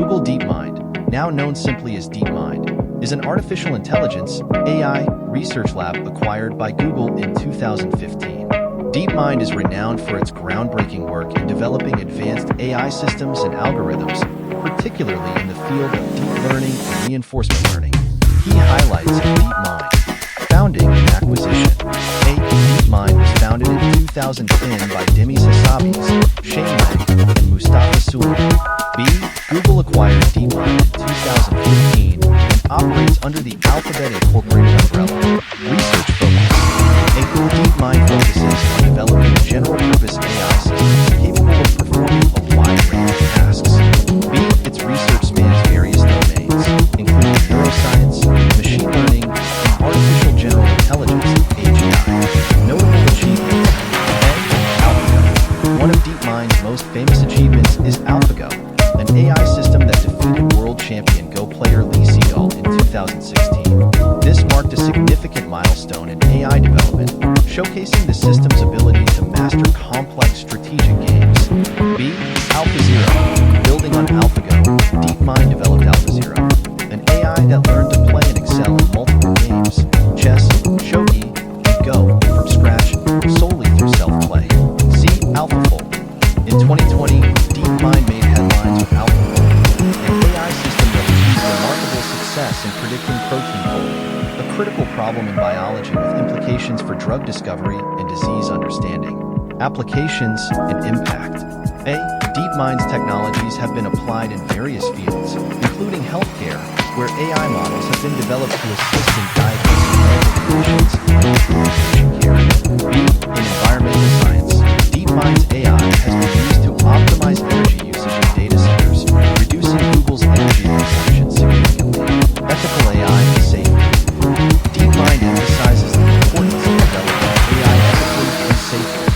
Google DeepMind, now known simply as DeepMind, is an artificial intelligence (AI) research lab acquired by Google in 2015. DeepMind is renowned for its groundbreaking work in developing advanced AI systems and algorithms, particularly in the field of deep learning and reinforcement learning. Key highlights of DeepMind. Founding and acquisition. A. DeepMind was founded in 2010 by Demis Hassabis, Shane Wang, and Mustafa Suleyman. B. Google acquired DeepMind in 2015 and operates under the Alphabet Incorporated umbrella. Research focus. A. DeepMind focuses on developing general-purpose AI systems capable of performing a wide range of tasks. B. Its research spans various domains, including neuroscience, machine learning, and artificial general intelligence (AGI). Notable achievements. A. AlphaGo. One of DeepMind's most famous achievements is AlphaGo, an AI system that defeated world champion Go player Lee Sedol in 2016. This marked a significant milestone in AI development, showcasing the system's ability to master complex strategic games. B. AlphaZero. Building on AlphaGo, DeepMind developed AlphaZero, an AI that learned to play and excel in multiple games, chess, shogi, and Go, from scratch, solely through self-play. C. AlphaFold. In 2020, DeepMind made headlines with AlphaFold, an AI system that achieved remarkable success in predicting protein folding, a critical problem in biology with implications for drug discovery and disease understanding. Applications and impact. A. DeepMind's technologies have been applied in various fields, including healthcare, where AI models have been developed to assist in diagnosing medical conditions and improving patient care. B. In environmental science, DeepMind's AI has been used to optimize energy usage in data centers, reducing Google's energy consumption significantly. Ethical AI and safety. DeepMind emphasizes the importance of developing AI ethically and safely.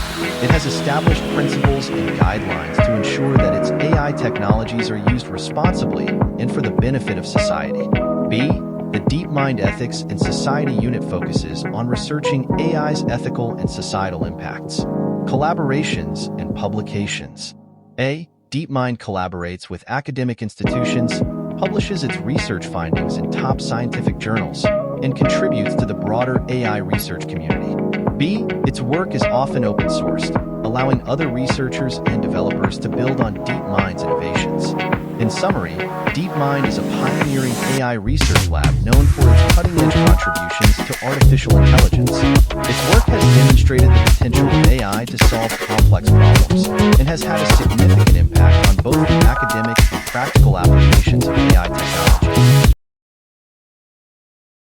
It has established principles and guidelines to ensure that its AI technologies are used responsibly and for the benefit of society. B. The DeepMind Ethics and Society Unit focuses on researching AI's ethical and societal impacts. Collaborations and publications. A. DeepMind collaborates with academic institutions, publishes its research findings in top scientific journals, and contributes to the broader AI research community. B. Its work is often open-sourced, allowing other researchers and developers to build on DeepMind's innovations. In summary, DeepMind is a pioneering AI research lab known for its cutting-edge contributions to artificial intelligence. Its work has demonstrated the potential of AI to solve complex problems and has had a significant impact on both the academic and practical applications of AI technology.